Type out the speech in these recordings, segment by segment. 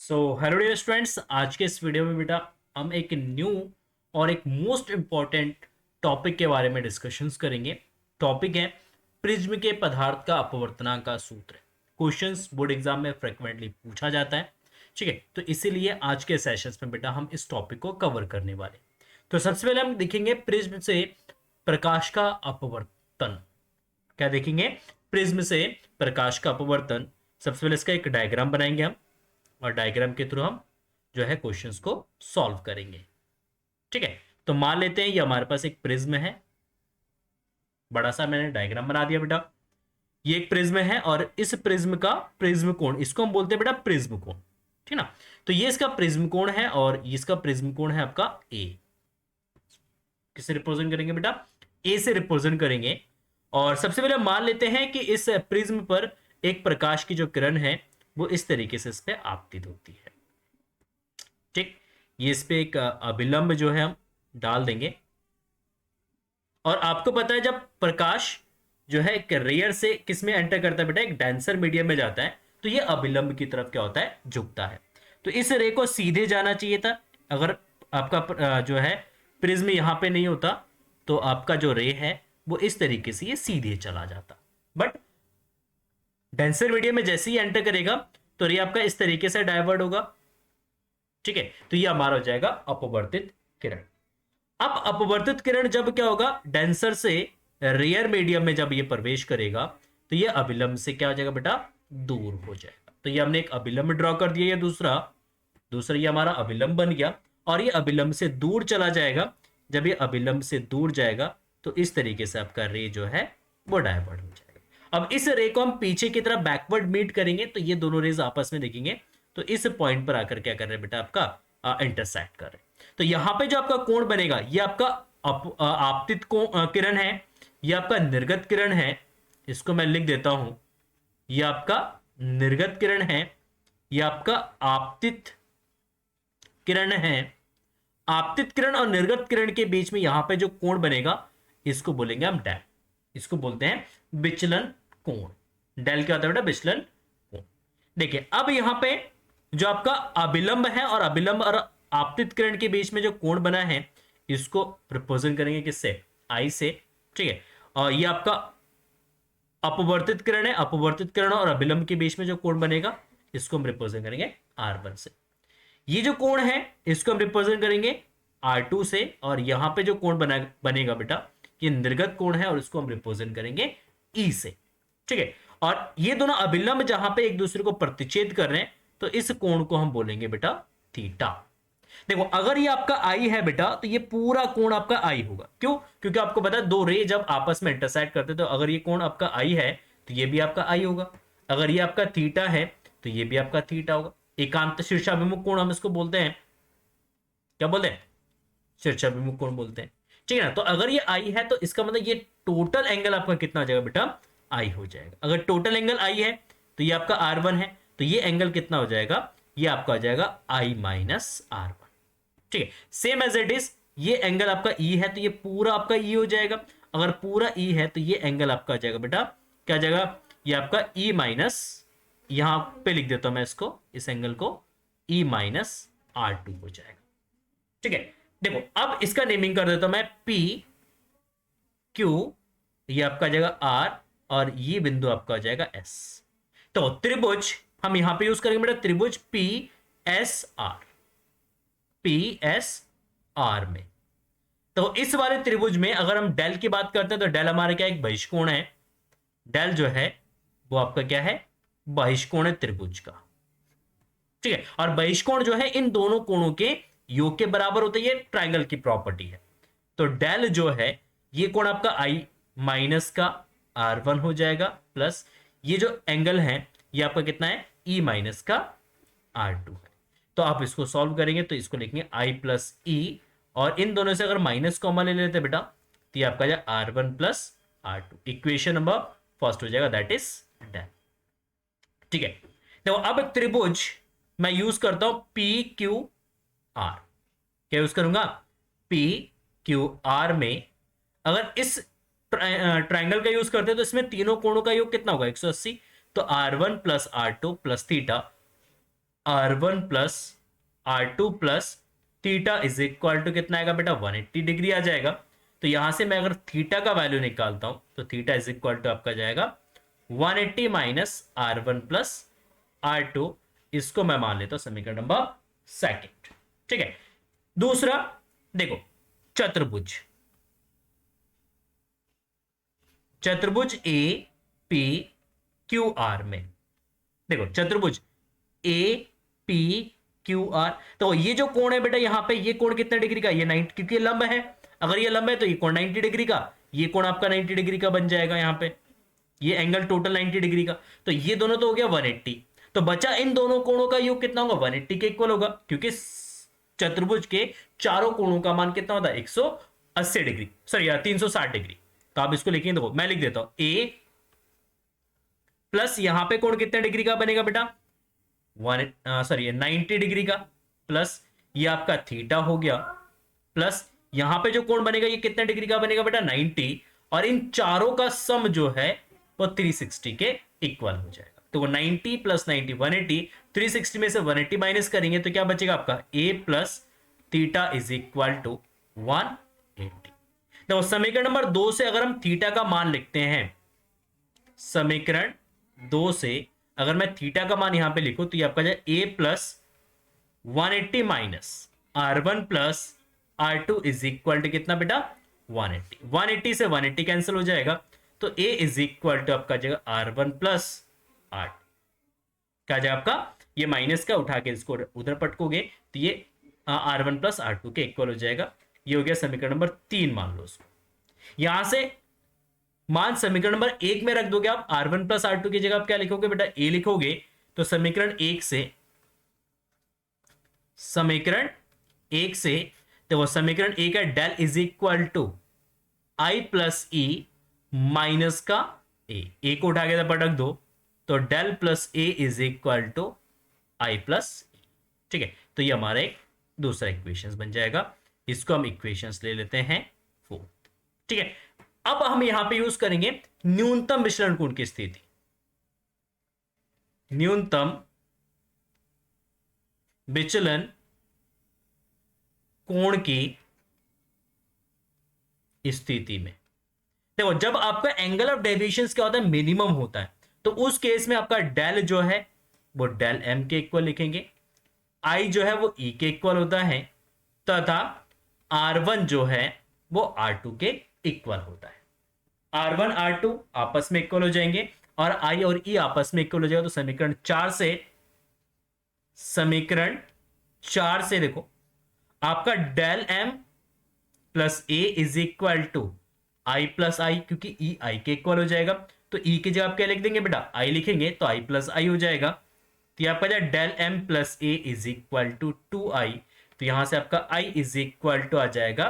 Hello dear students, आज के इस वीडियो में बेटा हम एक न्यू और एक मोस्ट इम्पॉर्टेंट टॉपिक के बारे में डिस्कशंस करेंगे। टॉपिक है प्रिज्म के पदार्थ का अपवर्तनांक का सूत्र। क्वेश्चंस बोर्ड एग्जाम में फ्रिक्वेंटली पूछा जाता है। ठीक है, तो इसीलिए आज के सेशंस में बेटा हम इस टॉपिक को कवर करने वाले। तो सबसे पहले हम देखेंगे प्रिज्म से प्रकाश का अपवर्तन। क्या देखेंगे? प्रिज्म से प्रकाश का अपवर्तन। सबसे पहले इसका एक डायग्राम बनाएंगे हम, और डायग्राम के थ्रू हम जो है क्वेश्चंस को सॉल्व करेंगे। ठीक है, तो मान लेते हैं ये हमारे पास एक प्रिज्म है। बड़ा सा मैंने डायग्राम बना दिया बेटा। ये एक प्रिज्म है और इस प्रिज्म का प्रिज्म कोण, इसको हम बोलते हैं बेटा प्रिज्म कोण। ठीक ना? तो ये इसका प्रिज्म कोण है और इसका प्रिज्म कोण है आपका ए। किससे रिप्रेजेंट करेंगे बेटा? ए से रिप्रेजेंट करेंगे। और सबसे पहले मान लेते हैं कि इस प्रिज्म पर एक प्रकाश की जो किरण है वो इस तरीके से इस पे आपतित होती है। ठीक, ये इस पे एक अभिलंब जो है हम डाल देंगे। और आपको पता है जब प्रकाश जो है एक रेयर से किस में एंटर करता है बेटा? एक डेंसर मीडियम में जाता है, तो ये अभिलंब की तरफ क्या होता है? झुकता है। तो इस रे को सीधे जाना चाहिए था। अगर आपका जो है प्रिज्म यहां पे नहीं होता तो आपका जो रे है वो इस तरीके से ये सीधे चला जाता। बट डेंसर मीडियम में जैसे ही एंटर करेगा तो रे आपका इस तरीके से डाइवर्ट होगा। ठीक है, तो ये हमारा हो जाएगा अपवर्तित किरण। अब अपवर्तित किरण जब क्या होगा? डेंसर से रेयर मीडियम में जब ये प्रवेश करेगा तो ये अभिलंब से क्या हो जाएगा बेटा? दूर हो जाएगा। तो ये हमने एक अभिलंब ड्रॉ कर दिया। ये दूसरा दूसरा ये हमारा अभिलंब बन गया और ये अभिलंब से दूर चला जाएगा। जब ये अभिलंब से दूर जाएगा तो इस तरीके से आपका रे जो है वो डाइवर्ट हो जाएगा। अब इस रे को हम पीछे की तरफ बैकवर्ड मीट करेंगे तो ये दोनों रेज आपस में देखेंगे, तो इस पॉइंट पर आकर क्या कर रहे हैं बेटा? आपका इंटरसेक्ट कर रहे हैं। तो यहां पे जो आपका कोण बनेगा ये आपका आपतित किरण है, ये आपका निर्गत किरण है। इसको मैं लिख देता हूं, ये आपका निर्गत किरण है, ये आपका आपतित किरण है। आपतित किरण और निर्गत किरण के बीच में यहां पे जो कोण बनेगा इसको बोलेंगे हम डेल। इसको बोलते हैं विचलन कोण। डेल क्या होता है बेटा? विचलन कोण। देखिए अब यहां पे जो आपका अभिलंब है और अभिलंब और आपतित किरण के बीच में जो कोण बना है इसको रिप्रेजेंट करेंगे किससे? आई से। ठीक है, और ये आपका अपवर्तित किरण है। अपवर्तित किरण और अभिलंब के बीच में जो कोण बनेगा इसको हम रिप्रेजेंट करेंगे R1 से। ये जो कोण है इसको हम रिप्रेजेंट करेंगे R2 से। और यहां पे जो कोण बनेगा बेटा ये निर्गत कोण है और इसको हम रिप्रेजेंट करेंगे E से। ठीक है, और ये दोनों अभिलंब जहां पे एक दूसरे को प्रतिच्छेद कर रहे हैं तो इस कोण को हम बोलेंगे बेटा थीटा। देखो अगर ये आपका आई है बेटा तो ये पूरा कोण आपका आई होगा। क्यों? क्योंकि आपको पता है दो रे जब आपस में इंटरसेक्ट करते तो अगर ये कोण आपका आई है तो ये भी आपका आई होगा। अगर ये आपका थीटा है तो ये भी आपका थीटा होगा। एकांत शीर्षाभिमुख कोण हम इसको बोलते हैं। क्या बोलते हैं? शीर्षाभिमुख कोण बोलते हैं। ठीक है ना? तो अगर ये आई है तो इसका मतलब ये टोटल एंगल आपका कितना हो जाएगा बेटा? आई हो जाएगा। अगर टोटल एंगल आई है तो ये आपका R1 है, तो ये एंगल कितना हो जाएगा? ये आपका हो जाएगा I माइनस R1। ठीक है, सेम एज इट इज ये एंगल आपका E है तो ये पूरा आपका E हो जाएगा। अगर पूरा E है तो ये एंगल आपका हो जाएगा बेटा क्या हो जाएगा? ये आपका E माइनस, यहां पे लिख देता हूं मैं इसको, इस एंगल को E माइनस R2 हो जाएगा। ठीक है, देखो अब इसका नेमिंग कर देता हूं मैं P Q, ये आपका हो जाएगा R और ये बिंदु आपका हो जाएगा S। तो त्रिभुज हम यहां पे यूज करेंगे बेटा त्रिभुज PSR। PSR में तो इस वाले त्रिभुज में अगर हम डेल की बात करते हैं तो डेल हमारे क्या? एक बहिष्कोण है। डेल जो है वो आपका क्या है? बहिष्कोण है त्रिभुज का। ठीक है, और बहिष्कोण जो है इन दोनों कोणों के योग के बराबर होता है। ये ट्राइंगल की प्रॉपर्टी है। तो डेल जो है ये कोण आपका आई माइनस का R1 हो जाएगा, प्लस ये जो एंगल है ये आपका कितना है? E माइनस का R2 है। तो आप इसको सॉल्व करेंगे तो इसको लिखेंगे I प्लस E, और इन दोनों से अगर माइनस कॉमन ले लेते बेटा तो ये आपका जाएगा R1 plus R2। Equation number first हो जाएगा, दैट इज डन। ठीक है, देखो अब त्रिभुज मैं यूज करता हूं PQR। क्या यूज करूंगा? PQR में अगर इस ट्राइंगल का यूज करते हैं तो इसमें तीनों कोणों का योग कितना होगा? 180। तो R1 plus R2 plus theta R1 plus R2 plus theta is equal to कितना आएगा बेटा 180 डिग्री आ जाएगा। तो यहां से मैं अगर थीटा का वैल्यू निकालता हूं तो थीटा इज इक्वल टू आपका जाएगा 180 माइनस R1 प्लस R2। इसको मैं मान लेता हूं समीकरण नंबर सेकंड। ठीक है, दूसरा देखो, चतुर्भुज, चतुर्भुज ए पी क्यू आर में, देखो चतुर्भुज ए पी क्यू आर, तो ये जो कोण है बेटा यहां पे, ये कोण कितने डिग्री का, ये 90, क्योंकि ये लंब है, अगर ये लंब है तो ये कोण 90 डिग्री का, ये कोण आपका 90 डिग्री का बन जाएगा यहां पे, ये एंगल टोटल 90 डिग्री का, तो ये दोनों तो हो गया 180। तो बचा इन दोनों कोणों का योग कितना होगा, 180 के इक्वल होगा, क्योंकि चतुर्भुज के चारों कोणों का मान कितना होता है 180 डिग्री, सॉरी 360 डिग्री। तो आप इसको लिखिए, देखो मैं लिख देता हूं, ए प्लस यहां पे कोण कितने डिग्री का बनेगा बेटा, 90 डिग्री का, प्लस ये आपका थीटा हो गया, प्लस यहां पे जो कोण बनेगा ये कितने डिग्री का बनेगा बेटा 90, और इन चारों का सम जो है वो 360 के इक्वल हो जाएगा। तो वो 90 प्लस 90 180, 360 में से 180 माइनस करेंगे तो क्या बचेगा आपका a plus theta is equal to 180। तो समीकरण नंबर 2 से अगर हम थीटा का मान लिखते हैं, समीकरण 2 से अगर मैं थीटा का मान यहां पे लिखूं तो ये आपका जाए a plus 180 minus R1 plus R2 is equal to कितना बेटा 180, 180 से 180 कैंसिल हो जाएगा, तो a इज इक्वल टू आपका जाएगा R1 प्लस R2, क्या जाएगा आपका, ये माइनस का उठा के इसको उधर पटकोगे तो ये R1 प्लस R2 के इक्वल हो जाएगा। ये हो गया समीकरण नंबर 3, मान लो उसको। यहां से मान समीकरण नंबर 1 में रख दोगे आप, R1 प्लस R2 की जगह आप क्या लिखोगे बेटा a लिखोगे, तो समीकरण 1 से, समीकरण 1 से, तो वो समीकरण 1 है del is equal to I plus E minus का ए को उठा के पटक दो तो del plus A is equal to I plus E. ठीक है, तो ये हमारा एक दूसरा इक्वेशंस बन जाएगा, इसको हम इक्वेशंस ले लेते हैं 4। ठीक है, अब हम यहां पे यूज करेंगे न्यूनतम विचलन कोण की स्थिति, न्यूनतम विचलन कोण की स्थिति में देखो, जब आपका एंगल ऑफ डेविएशन क्या होता है, मिनिमम होता है, तो उस केस में आपका डेल जो है वो डेल एम के इक्वल लिखेंगे, आई जो है वो ई के इक्वल होता है, तथा R1 जो है वो R2 के इक्वल होता है। R1 R2 आपस में इक्वल हो जाएंगे और I और E आपस में इक्वल हो जाएगा। तो समीकरण 4 से, समीकरण 4 से देखो आपका del M plus A is equal to I plus I, क्योंकि ई आई के इक्वल हो जाएगा, तो ई की जगह आप क्या लिख देंगे बेटा आई लिखेंगे, तो आई प्लस आई हो जाएगा। तो आपका जाए del M plus A is equal to 2i, तो यहां से आपका i इज इक्वल टू आ जाएगा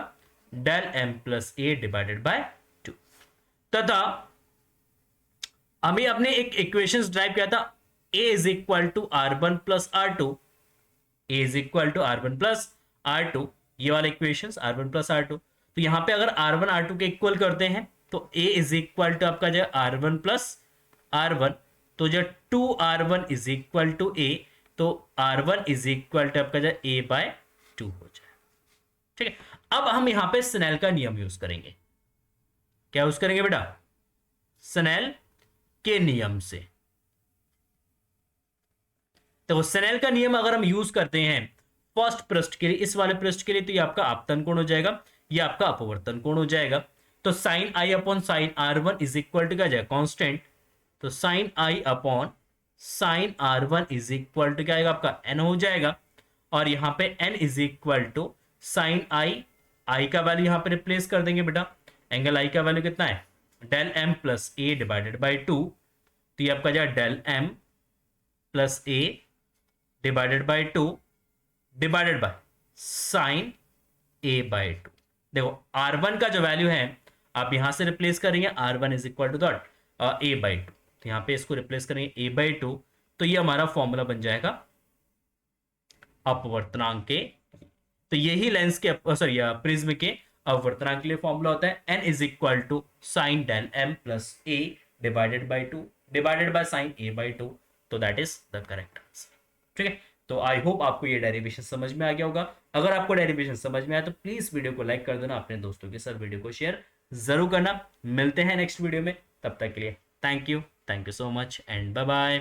del M plus A divided by 2। तथा हमें अपने एक इक्वेशंस ड्राइव किया था, a is equal to R1 plus R2, a is equal to R1 plus R2, ये वाला इक्वेशंस R1 प्लस R2। तो यहां पे अगर R1 R2 के इक्वल करते हैं तो a इज इक्वल टू आपका जो R1 प्लस R1, तो जो 2R1 is equal to a, तो R1 इज इक्वल टू आपका जो a बाय 2 हो जाए। ठीक है, अब हम यहां पे स्नेल का नियम यूज करेंगे। क्या यूज करेंगे बेटा, स्नेल के नियम से। तो स्नेल का नियम अगर हम यूज करते हैं फर्स्ट पृष्ठ के लिए, इस वाले पृष्ठ के लिए, तो ये आपका आपतन कोण हो जाएगा, ये आपका अपवर्तन कोण हो जाएगा। तो sine i upon sine R1 is equal to क्या जाएगा कांस्टेंट, तो sine i upon sine R1 is equal to क्या आएगा आपका n हो जाएगा, और यहां पे n is equal to sine i का वैल्यू यहां पे रिप्लेस कर देंगे बेटा, एंगल आई का वैल्यू कितना है del M plus A divided by 2, तो ये आपका जाएगा del M plus A divided by 2 divided by sine A by 2। देखो R1 का जो वैल्यू है आप यहां से रिप्लेस करेंगे, R1 is equal to that A by 2, तो यहां पे इसको रिप्लेस करेंगे ए बाई 2, तो ये हमारा फॉर्मूला बन जाएगा अपवर्तनांक के। तो यही लेंस के सॉरी प्रिज्म के अपवर्तनांक के लिए फॉर्मूला होता है, n is equal to sine del M plus A divided by 2 divided by sine A by 2, तो that is the correct answer. ठीक है, तो आई होप आपको ये डेरिवेशन समझ में आ गया होगा। अगर आपको डेरिवेशन समझ में आया तो प्लीज वीडियो को लाइक कर देना, अपने दोस्तों के साथ वीडियो को शेयर जरूर करना। मिलते हैं नेक्स्ट वीडियो में, तब तक के लिए thank you so much and bye bye.